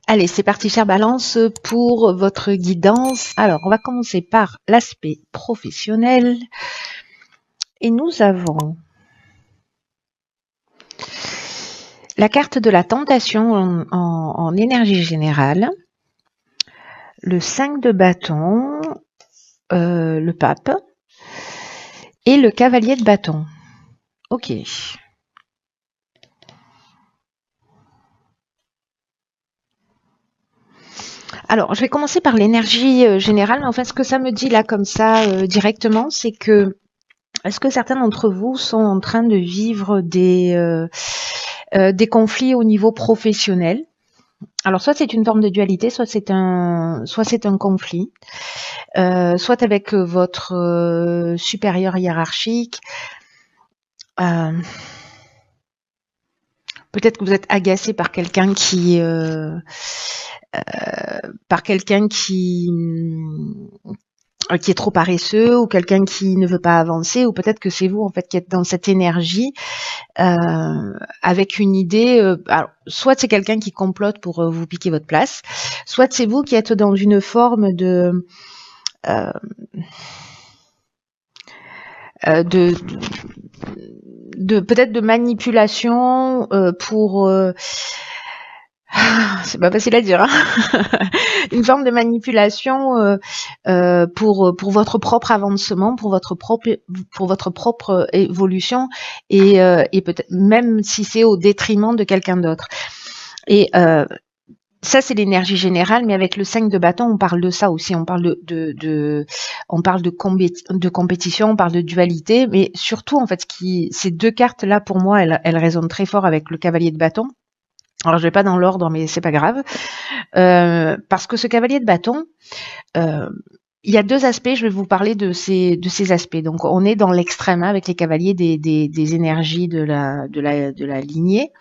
Allez, c'est parti, chère Balance, pour votre guidance. Alors, on va commencer par l'aspect professionnel. Et nous avons la carte de la tentation en énergie générale, le 5 de bâton, le pape, et le cavalier de bâton. Ok. Alors, je vais commencer par l'énergie générale. Mais en fait, ce que ça me dit là, comme ça, directement, c'est que est-ce que certains d'entre vous sont en train de vivre des conflits au niveau professionnel? Alors, soit c'est une forme de dualité, soit c'est un conflit, soit avec votre supérieur hiérarchique. Peut-être que vous êtes agacé par quelqu'un qui est trop paresseux, ou quelqu'un qui ne veut pas avancer, ou peut-être que c'est vous en fait qui êtes dans cette énergie avec une idée. Alors, soit c'est quelqu'un qui complote pour vous piquer votre place, soit c'est vous qui êtes dans une forme de de, peut-être de manipulation pour c'est pas facile à dire, hein. Une forme de manipulation pour votre propre avancement, pour votre propre évolution, et peut-être même si c'est au détriment de quelqu'un d'autre. Et ça, c'est l'énergie générale, mais avec le 5 de bâton, on parle de ça aussi. On parle on parle de compétition, on parle de dualité, mais surtout, en fait, ces deux cartes-là, pour moi, elles résonnent très fort avec le cavalier de bâton. Alors, je vais pas dans l'ordre, mais c'est pas grave, parce que ce cavalier de bâton, il y a deux aspects. Je vais vous parler de ces aspects. Donc, on est dans l'extrême avec les cavaliers des énergies de la lignée.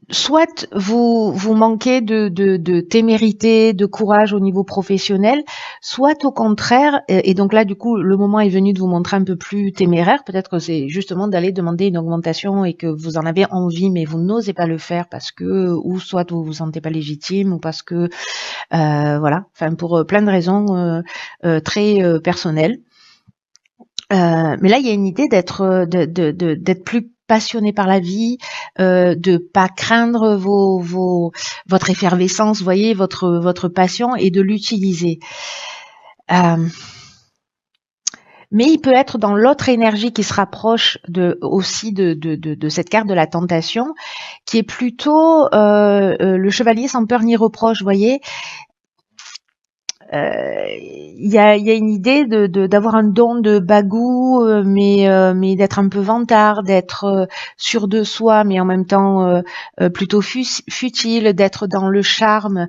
Soit vous manquez de témérité, de courage au niveau professionnel, soit au contraire, et donc là du coup le moment est venu de vous montrer un peu plus téméraire. Peut-être que c'est justement d'aller demander une augmentation et que vous en avez envie, mais vous n'osez pas le faire parce que, ou soit vous vous sentez pas légitime, ou parce que voilà, enfin pour plein de raisons très personnelles. Mais là, il y a une idée d'être plus passionné par la vie, de pas craindre votre effervescence, vous voyez, votre passion, et de l'utiliser. Mais il peut être dans l'autre énergie qui se rapproche aussi de cette carte de la tentation, qui est plutôt le chevalier sans peur ni reproche, vous voyez. Il y a une idée d'avoir un don de bagou, mais d'être un peu vantard, d'être sûr de soi, mais en même temps plutôt futile, d'être dans le charme,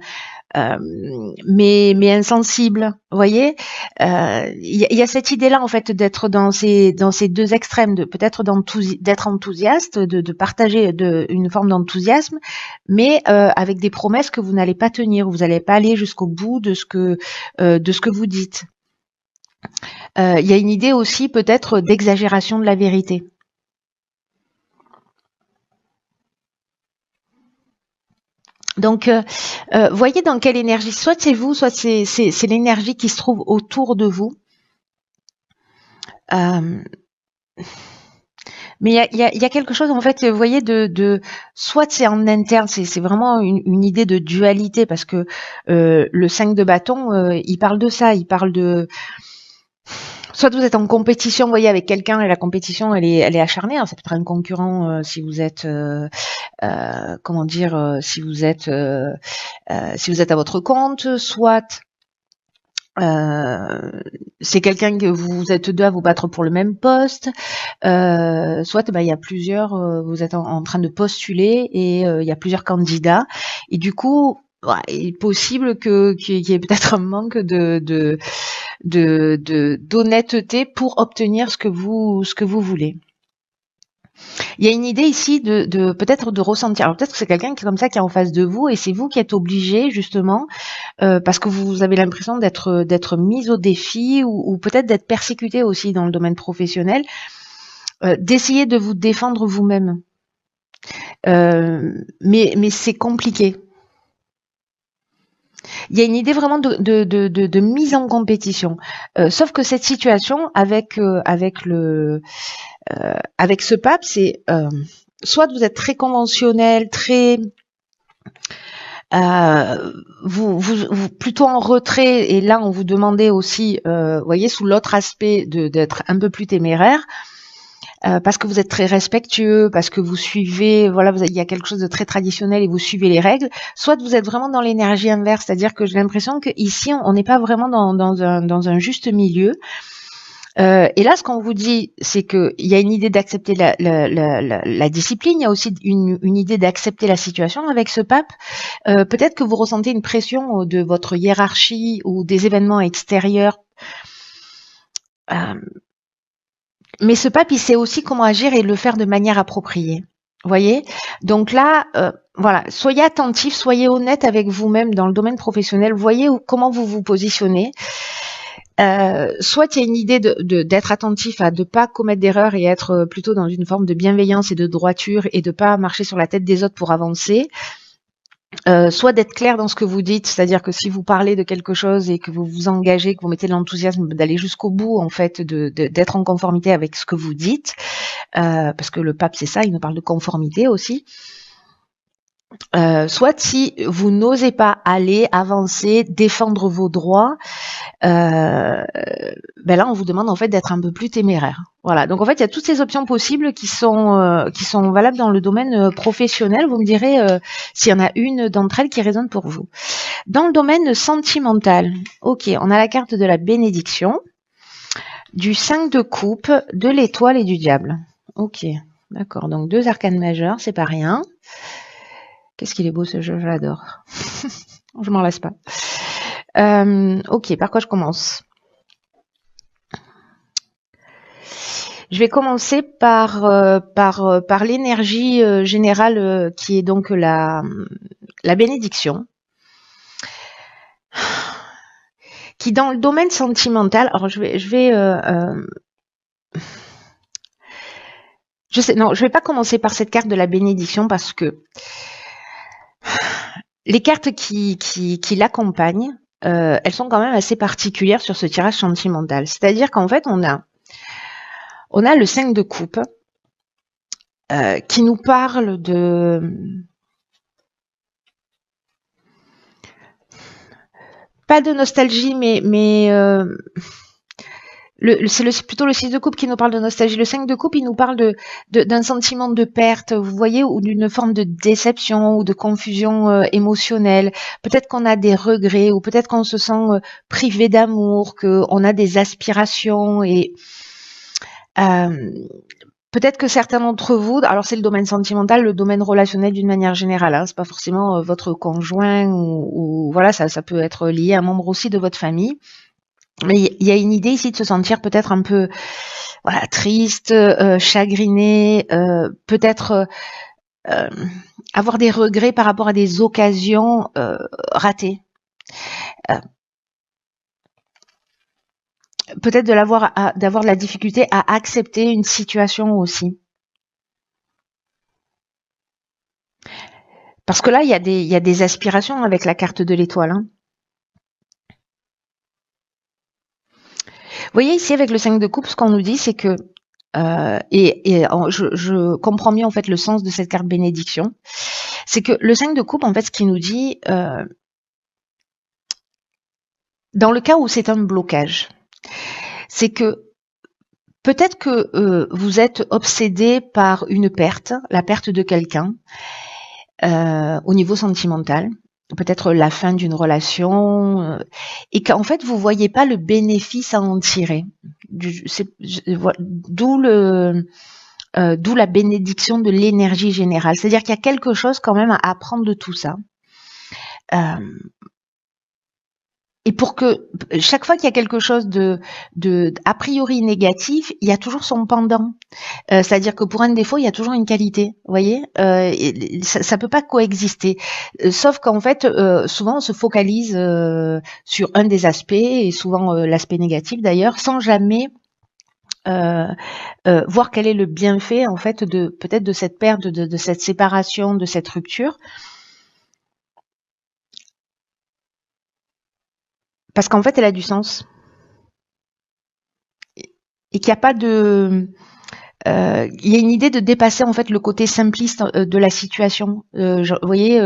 mais insensible. Vous voyez, il y a cette idée-là en fait d'être dans ces deux extrêmes, de peut-être d'être enthousiaste, de partager une forme d'enthousiasme, mais avec des promesses que vous n'allez pas tenir, vous n'allez pas aller jusqu'au bout de ce que vous dites. Il y a une idée aussi peut-être d'exagération de la vérité. Donc, voyez dans quelle énergie, soit c'est vous, soit c'est l'énergie qui se trouve autour de vous. Mais il y a quelque chose, en fait, vous voyez, soit c'est en interne, c'est vraiment une idée de dualité, parce que le 5 de bâton, il parle de ça, il parle de... Soit vous êtes en compétition, vous voyez, avec quelqu'un, et la compétition, elle est acharnée. Alors, c'est peut-être un concurrent si vous êtes, comment dire, si vous êtes à votre compte, soit c'est quelqu'un que vous êtes deux à vous battre pour le même poste, soit il y a plusieurs, vous êtes en train de postuler, et il y a plusieurs candidats, et du coup, il est possible qu'il y ait peut-être un manque d'honnêteté pour obtenir ce que vous voulez. Il y a une idée ici de peut-être de ressentir. Alors peut-être que c'est quelqu'un qui est comme ça, qui est en face de vous, et c'est vous qui êtes obligé justement, parce que vous avez l'impression d'être mis au défi, ou peut-être d'être persécuté aussi dans le domaine professionnel, d'essayer de vous défendre vous-même. Mais c'est compliqué. Il y a une idée vraiment de mise en compétition. Sauf que cette situation avec avec ce pape, c'est soit vous êtes très conventionnel, très vous plutôt en retrait, et là on vous demandait aussi, voyez, sous l'autre aspect d'être un peu plus téméraire. Parce que vous êtes très respectueux, parce que vous suivez, voilà, il y a quelque chose de très traditionnel et vous suivez les règles. Soit vous êtes vraiment dans l'énergie inverse, c'est-à-dire que j'ai l'impression que ici on n'est pas vraiment dans un juste milieu. Et là, ce qu'on vous dit, c'est que il y a une idée d'accepter la discipline, il y a aussi une idée d'accepter la situation avec ce pape. Peut-être que vous ressentez une pression de votre hiérarchie ou des événements extérieurs. Mais ce pape, il sait aussi comment agir et le faire de manière appropriée. Vous voyez? Donc là, voilà, soyez attentif, soyez honnête avec vous-même dans le domaine professionnel, voyez comment vous vous positionnez. Soit il y a une idée d'être attentif à ne pas commettre d'erreurs et être plutôt dans une forme de bienveillance et de droiture et de pas marcher sur la tête des autres pour avancer. Soit d'être clair dans ce que vous dites, c'est-à-dire que si vous parlez de quelque chose et que vous vous engagez, que vous mettez de l'enthousiasme d'aller jusqu'au bout, en fait, d'être en conformité avec ce que vous dites, parce que le pape c'est ça, il nous parle de conformité aussi. Soit si vous n'osez pas aller avancer, défendre vos droits, ben là on vous demande en fait d'être un peu plus téméraire. Voilà. Donc en fait il y a toutes ces options possibles qui sont valables dans le domaine professionnel. Vous me direz s'il y en a une d'entre elles qui résonne pour vous. Dans le domaine sentimental, ok, on a la carte de la bénédiction, du 5 de coupe, de l'étoile et du diable. Ok, d'accord. Donc 2 arcanes majeures, c'est pas rien. Qu'est-ce qu'il est beau ce jeu, je l'adore. Je m'en lasse pas. Ok, par quoi je commence? Je vais commencer par l'énergie générale qui est donc la bénédiction. Qui dans le domaine sentimental, alors je vais pas commencer par cette carte de la bénédiction parce que les cartes qui l'accompagnent, elles sont quand même assez particulières sur ce tirage sentimental. C'est-à-dire qu'en fait, on a le 5 de coupe qui nous parle de pas de nostalgie, mais c'est plutôt le 6 de coupe qui nous parle de nostalgie. Le 5 de coupe, il nous parle d'un sentiment de perte, vous voyez, ou d'une forme de déception ou de confusion émotionnelle. Peut-être qu'on a des regrets ou peut-être qu'on se sent privé d'amour, qu'on a des aspirations et peut-être que certains d'entre vous, alors c'est le domaine sentimental, le domaine relationnel d'une manière générale, hein, c'est pas forcément votre conjoint ou voilà, ça peut être lié à un membre aussi de votre famille. Mais il y a une idée ici de se sentir peut-être un peu voilà, triste, chagriné, peut-être avoir des regrets par rapport à des occasions ratées. Peut-être d'avoir de la difficulté à accepter une situation aussi. Parce que là, il y a des aspirations avec la carte de l'étoile. Hein. Vous voyez ici avec le 5 de coupe, ce qu'on nous dit, c'est que je comprends mieux en fait le sens de cette carte bénédiction. C'est que le 5 de coupe, en fait, ce qui nous dit, dans le cas où c'est un blocage, c'est que peut-être que vous êtes obsédé par une perte, la perte de quelqu'un, au niveau sentimental, peut-être la fin d'une relation, et qu'en fait vous voyez pas le bénéfice à en tirer. D'où la bénédiction de l'énergie générale. C'est-à-dire qu'il y a quelque chose quand même à apprendre de tout ça. Et pour que chaque fois qu'il y a quelque chose de a priori négatif, il y a toujours son pendant. C'est-à-dire que pour un défaut, il y a toujours une qualité. Vous voyez, ça peut pas coexister. Sauf qu'en fait, souvent on se focalise sur un des aspects et souvent l'aspect négatif d'ailleurs, sans jamais voir quel est le bienfait en fait de peut-être de cette perte, de cette séparation, de cette rupture. Parce qu'en fait, elle a du sens. Et qu'il n'y a pas de... il y a une idée de dépasser en fait le côté simpliste de la situation. Vous voyez,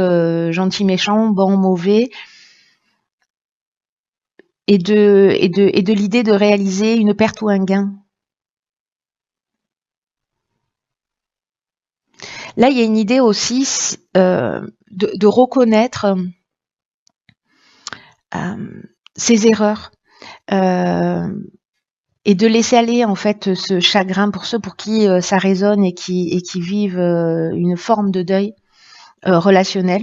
gentil, méchant, bon, mauvais, et de l'idée de réaliser une perte ou un gain. Là, il y a une idée aussi de reconnaître ses erreurs. Et de laisser aller en fait ce chagrin pour ceux pour qui ça résonne et qui vivent une forme de deuil relationnel,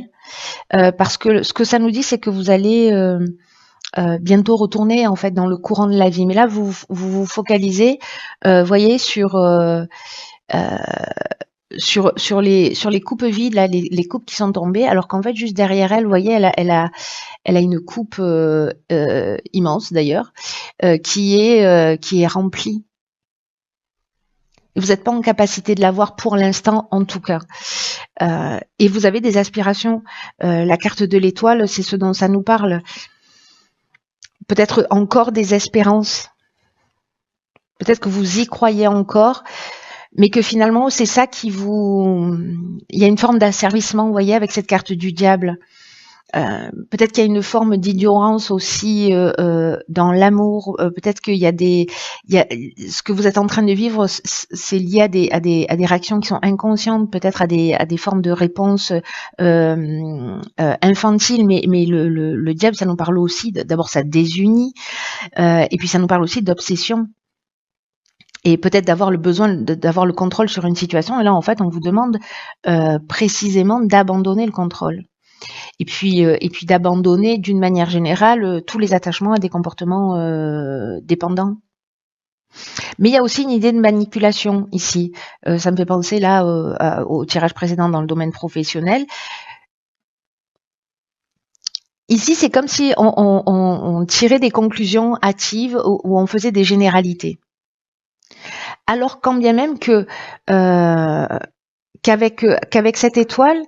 parce que ce que ça nous dit, c'est que vous allez bientôt retourner en fait dans le courant de la vie. Mais là, vous focalisez, voyez, sur les coupes vides, là, les coupes qui sont tombées, alors qu'en fait, juste derrière elle, vous voyez, elle a une coupe immense d'ailleurs, qui est remplie. Et vous n'êtes pas en capacité de l'avoir pour l'instant, en tout cas. Et vous avez des aspirations. La carte de l'étoile, c'est ce dont ça nous parle. Peut-être encore des espérances. Peut-être que vous y croyez encore, mais que finalement, c'est ça qui vous... Il y a une forme d'asservissement, vous voyez, avec cette carte du diable. Peut-être qu'il y a une forme d'ignorance aussi dans l'amour. Peut-être qu'il y a ce que vous êtes en train de vivre, c'est lié à des réactions qui sont inconscientes, peut-être à des formes de réponses infantiles. Mais le diable, ça nous parle aussi. D'abord, ça désunit, et puis ça nous parle aussi d'obsession. Et peut-être d'avoir le besoin d'avoir le contrôle sur une situation. Et là, en fait, on vous demande précisément d'abandonner le contrôle. Et puis d'abandonner d'une manière générale tous les attachements à des comportements dépendants. Mais il y a aussi une idée de manipulation ici. Ça me fait penser là au tirage précédent dans le domaine professionnel. Ici, c'est comme si on tirait des conclusions hâtives ou on faisait des généralités. Alors quand bien même qu'avec cette étoile,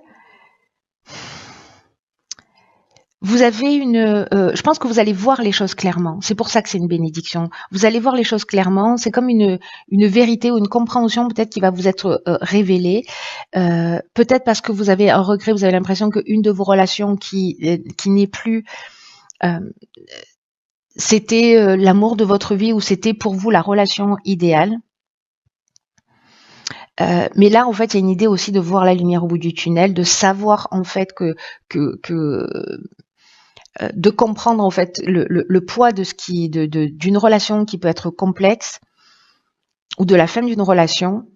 vous avez je pense que vous allez voir les choses clairement. C'est pour ça que c'est une bénédiction. Vous allez voir les choses clairement. C'est comme une vérité ou une compréhension peut-être qui va vous être révélée. Peut-être parce que vous avez un regret, vous avez l'impression qu'une de vos relations qui n'est plus, c'était l'amour de votre vie ou c'était pour vous la relation idéale. Mais là, en fait, il y a une idée aussi de voir la lumière au bout du tunnel, de savoir en fait de comprendre en fait le poids de d'une relation qui peut être complexe ou de la fin d'une relation,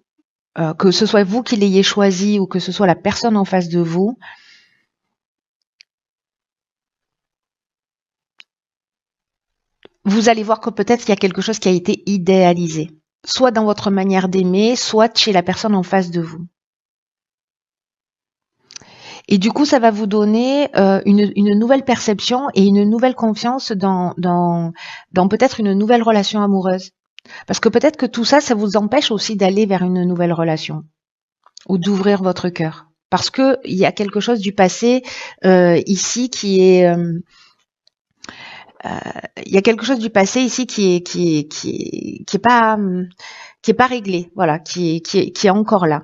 que ce soit vous qui l'ayez choisi ou que ce soit la personne en face de vous. Vous allez voir que peut-être qu'il y a quelque chose qui a été idéalisé, soit dans votre manière d'aimer, soit chez la personne en face de vous. Et du coup, ça va vous donner une nouvelle perception et une nouvelle confiance dans peut-être une nouvelle relation amoureuse. Parce que peut-être que tout ça, ça vous empêche aussi d'aller vers une nouvelle relation ou d'ouvrir votre cœur. Parce que il y a quelque chose du passé ici qui est... il y a quelque chose du passé ici qui est pas réglé, voilà, qui est encore là.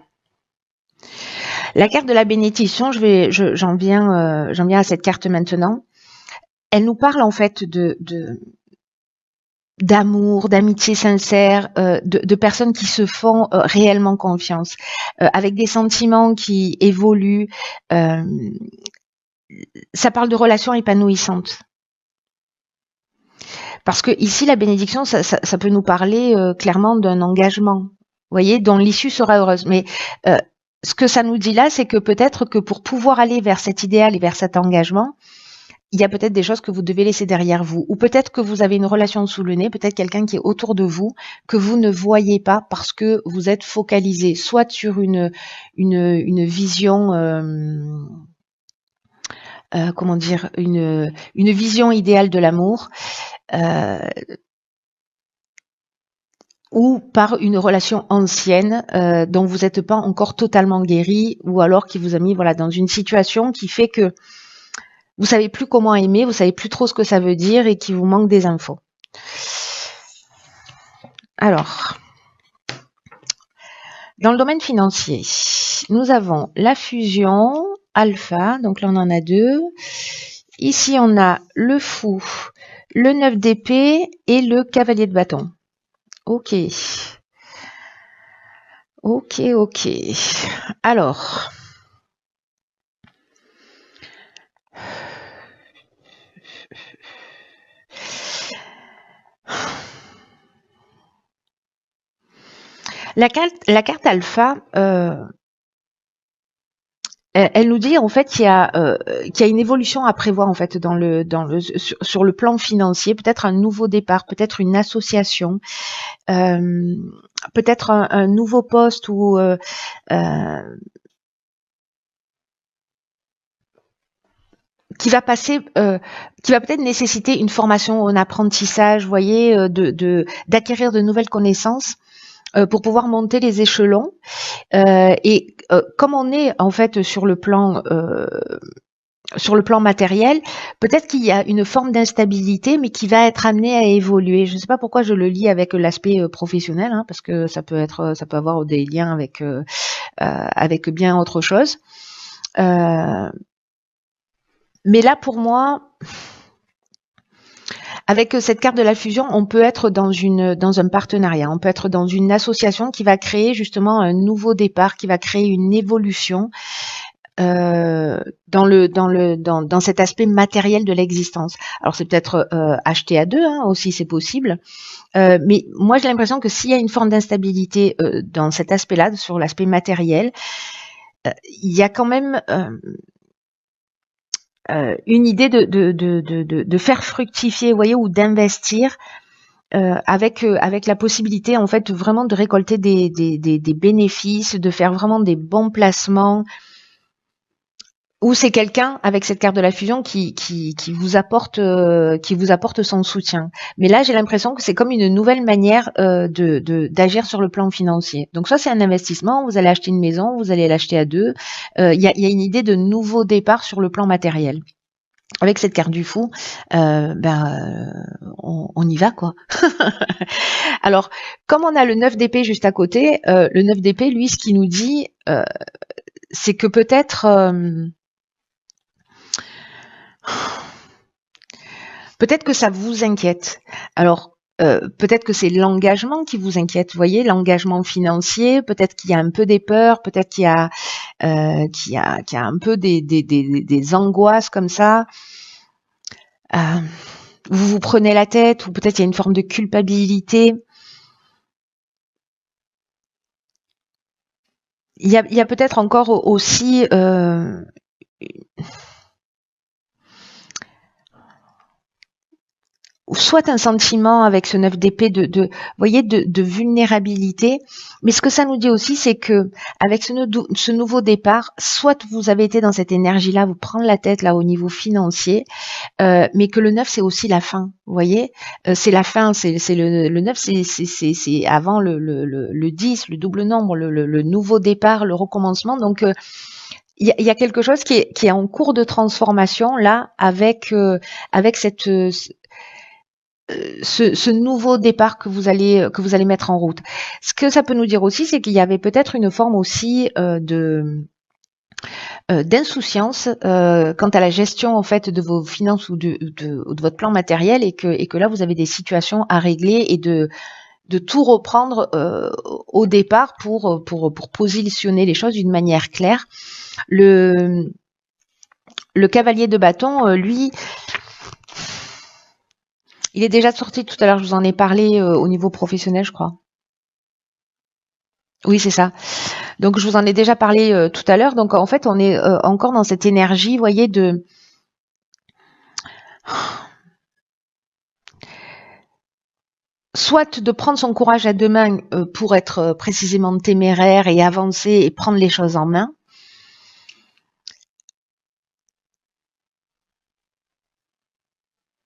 La carte de la bénédiction, j'en viens à cette carte maintenant. Elle nous parle en fait d'amour, d'amitié sincère, de personnes qui se font réellement confiance, avec des sentiments qui évoluent. Ça parle de relations épanouissantes. Parce que ici, la bénédiction, ça peut nous parler clairement d'un engagement, vous voyez, dont l'issue sera heureuse. Mais ce que ça nous dit là, c'est que peut-être que pour pouvoir aller vers cet idéal et vers cet engagement, il y a peut-être des choses que vous devez laisser derrière vous. Ou peut-être que vous avez une relation sous le nez, peut-être quelqu'un qui est autour de vous, que vous ne voyez pas parce que vous êtes focalisé soit sur une vision... comment dire, une vision idéale de l'amour, ou par une relation ancienne dont vous n'êtes pas encore totalement guéri, ou alors qui vous a mis voilà dans une situation qui fait que vous savez plus comment aimer, vous savez plus trop ce que ça veut dire et qu'il vous manque des infos. Alors, dans le domaine financier, nous avons la fusion alpha, donc là on en a deux. Ici on a le fou, le 9 d'épée et le cavalier de bâton. Ok. Ok, ok. Alors, la carte alpha, elle nous dit en fait qu'il y a une évolution à prévoir en fait sur le plan financier, peut-être un nouveau départ, peut-être une association, peut-être un nouveau poste ou qui va passer, qui va peut-être nécessiter une formation, un apprentissage, vous voyez, d'acquérir de nouvelles connaissances pour pouvoir monter les échelons. Et comme on est en fait sur le plan matériel, peut-être qu'il y a une forme d'instabilité, mais qui va être amenée à évoluer. Je ne sais pas pourquoi je le lis avec l'aspect professionnel, hein, parce que ça peut avoir des liens avec bien autre chose. Mais là, pour moi, avec cette carte de la fusion, on peut être dans un partenariat, on peut être dans une association qui va créer justement un nouveau départ, qui va créer une évolution dans cet aspect matériel de l'existence. Alors c'est peut-être acheté à deux, hein, aussi c'est possible. Mais moi j'ai l'impression que s'il y a une forme d'instabilité dans cet aspect-là, sur l'aspect matériel, il y a quand même une idée de faire fructifier, vous voyez, ou d'investir avec la possibilité en fait vraiment de récolter des bénéfices, de faire vraiment des bons placements. Ou c'est quelqu'un avec cette carte de la fusion qui vous apporte son soutien. Mais là, j'ai l'impression que c'est comme une nouvelle manière d'agir sur le plan financier. Donc ça, c'est un investissement. Vous allez acheter une maison, vous allez l'acheter à deux. Il y a une idée de nouveau départ sur le plan matériel. Avec cette carte du fou, on y va quoi. Alors, comme on a le 9 d'épée juste à côté, le 9 d'épée, lui, ce qu'il nous dit, c'est que peut-être que ça vous inquiète. Alors, peut-être que c'est l'engagement qui vous inquiète, vous voyez, l'engagement financier, peut-être qu'il y a un peu des peurs, peut-être qu'il y a un peu des angoisses comme ça. Vous vous prenez la tête, ou peut-être il y a une forme de culpabilité. Il y a peut-être encore aussi soit un sentiment avec ce 9 d'épée de vulnérabilité, mais ce que ça nous dit aussi, c'est que avec ce nouveau départ, soit vous avez été dans cette énergie-là, vous prendre la tête là au niveau financier, mais que le 9 c'est aussi la fin, vous voyez, c'est la fin, c'est le 9 c'est avant le 10, le double nombre, le nouveau départ, le recommencement, donc il y a quelque chose qui est en cours de transformation là avec cette ce nouveau départ que vous allez mettre en route. Ce que ça peut nous dire aussi, c'est qu'il y avait peut-être une forme aussi d'insouciance quant à la gestion en fait de vos finances ou de votre plan matériel, et que là vous avez des situations à régler et de tout reprendre au départ pour positionner les choses d'une manière claire. Le cavalier de bâton, lui, il est déjà sorti tout à l'heure, je vous en ai parlé au niveau professionnel, je crois. Oui, c'est ça. Donc, je vous en ai déjà parlé tout à l'heure. Donc, en fait, on est encore dans cette énergie, vous voyez, soit de prendre son courage à deux mains pour être précisément téméraire et avancer et prendre les choses en main.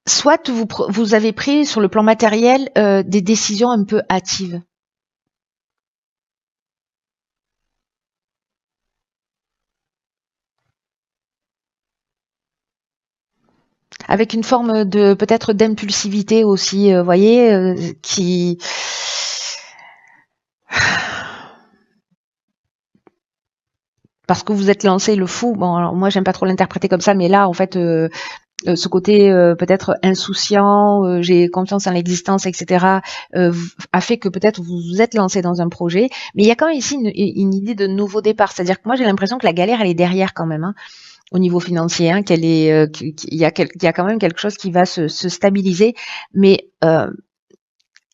Soit vous avez pris sur le plan matériel des décisions un peu hâtives. avec une forme de peut-être d'impulsivité aussi, voyez, qui parce que vous êtes lancé le fou. Bon, alors moi j'aime pas trop l'interpréter comme ça, mais là en fait ce côté peut-être insouciant, j'ai confiance en l'existence, etc., a fait que peut-être vous vous êtes lancé dans un projet. Mais il y a quand même ici une idée de nouveau départ. C'est-à-dire que moi j'ai l'impression que la galère elle est derrière quand même, hein, au niveau financier, hein, qu'il y a quand même quelque chose qui va se stabiliser. Mais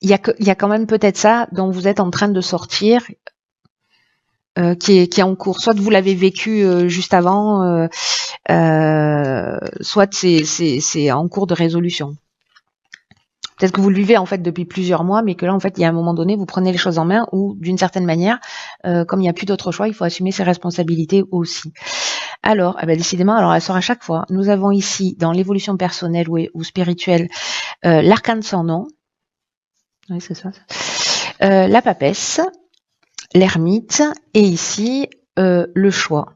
il y a quand même peut-être ça dont vous êtes en train de sortir. Qui est en cours. Soit vous l'avez vécu juste avant, soit c'est en cours de résolution. Peut-être que vous le vivez en fait depuis plusieurs mois, mais que là en fait il y a un moment donné vous prenez les choses en main ou d'une certaine manière, comme il n'y a plus d'autre choix, il faut assumer ses responsabilités aussi. Alors, décidément, alors elle sort à chaque fois. Nous avons ici dans l'évolution personnelle ou spirituelle l'arcane sans nom. Oui, c'est ça. La papesse, l'ermite et ici le choix.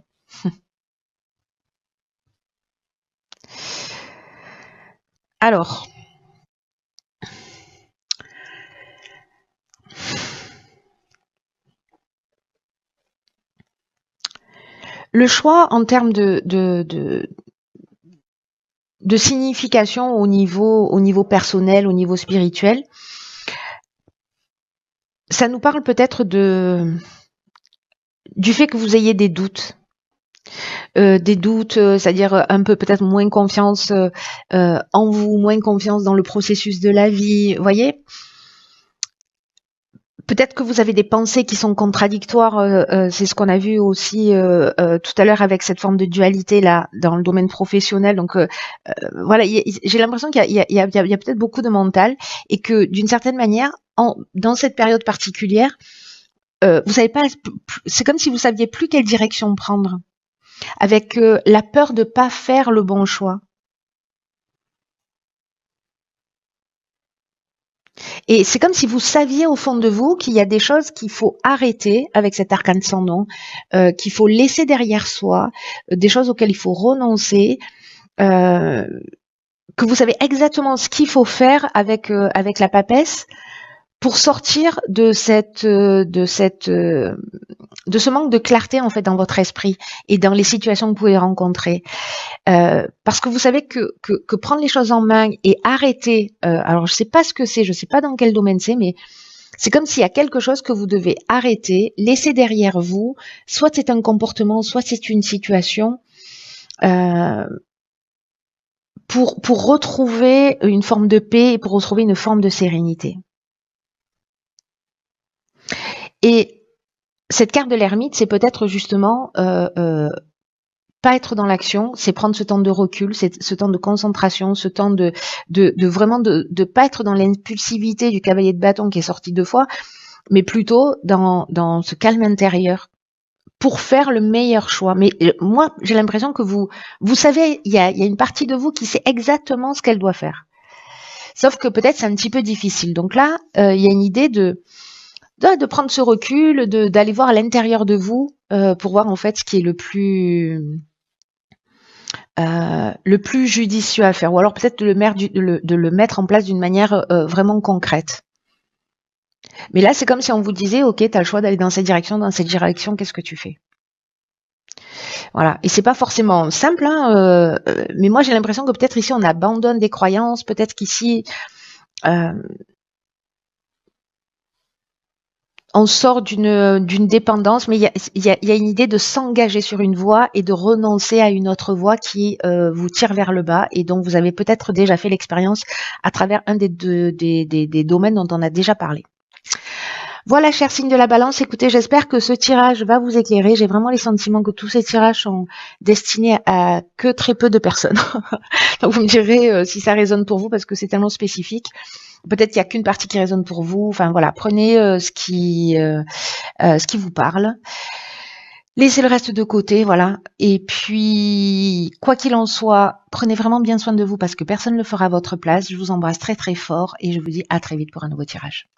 Alors, le choix en termes de signification au niveau personnel, au niveau spirituel, ça nous parle peut-être du fait que vous ayez des doutes. C'est-à-dire un peu peut-être moins confiance en vous, moins confiance dans le processus de la vie, vous voyez. Peut-être que vous avez des pensées qui sont contradictoires, c'est ce qu'on a vu aussi tout à l'heure avec cette forme de dualité là dans le domaine professionnel. Donc voilà, j'ai l'impression qu'il y a peut-être beaucoup de mental et que d'une certaine manière, dans cette période particulière, vous savez pas, c'est comme si vous saviez plus quelle direction prendre, avec la peur de pas faire le bon choix. Et c'est comme si vous saviez au fond de vous qu'il y a des choses qu'il faut arrêter avec cet arcane sans nom, qu'il faut laisser derrière soi, des choses auxquelles il faut renoncer, que vous savez exactement ce qu'il faut faire avec la papesse pour sortir de ce manque de clarté en fait dans votre esprit et dans les situations que vous pouvez rencontrer. Parce que vous savez que prendre les choses en main et arrêter, alors je sais pas ce que c'est, je sais pas dans quel domaine c'est, mais c'est comme s'il y a quelque chose que vous devez arrêter, laisser derrière vous, soit c'est un comportement, soit c'est une situation, pour retrouver une forme de paix et pour retrouver une forme de sérénité. Et cette carte de l'ermite, c'est peut-être justement pas être dans l'action, c'est prendre ce temps de recul, c'est ce temps de concentration, ce temps de vraiment de pas être dans l'impulsivité du cavalier de bâton qui est sorti 2 fois, mais plutôt dans ce calme intérieur pour faire le meilleur choix. Mais moi, j'ai l'impression que vous savez, il y a une partie de vous qui sait exactement ce qu'elle doit faire. Sauf que peut-être c'est un petit peu difficile. Donc là, il y a une idée de prendre ce recul, d'aller voir à l'intérieur de vous pour voir en fait ce qui est le plus judicieux à faire, ou alors peut-être de le mettre en place d'une manière vraiment concrète. Mais là, c'est comme si on vous disait, ok, tu as le choix d'aller dans cette direction, qu'est-ce que tu fais? Voilà. Et c'est pas forcément simple, hein, mais moi j'ai l'impression que peut-être ici on abandonne des croyances, peut-être qu'ici on sort d'une dépendance, mais il y a une idée de s'engager sur une voie et de renoncer à une autre voie qui vous tire vers le bas et dont vous avez peut-être déjà fait l'expérience à travers un des domaines dont on a déjà parlé. Voilà, chers signes de la balance, écoutez, j'espère que ce tirage va vous éclairer. J'ai vraiment les sentiments que tous ces tirages sont destinés à que très peu de personnes. Donc vous me direz si ça résonne pour vous parce que c'est tellement spécifique. Peut-être qu'il n'y a qu'une partie qui résonne pour vous. Enfin voilà, prenez ce qui vous parle. Laissez le reste de côté, voilà. Et puis, quoi qu'il en soit, prenez vraiment bien soin de vous parce que personne ne le fera à votre place. Je vous embrasse très très fort et je vous dis à très vite pour un nouveau tirage.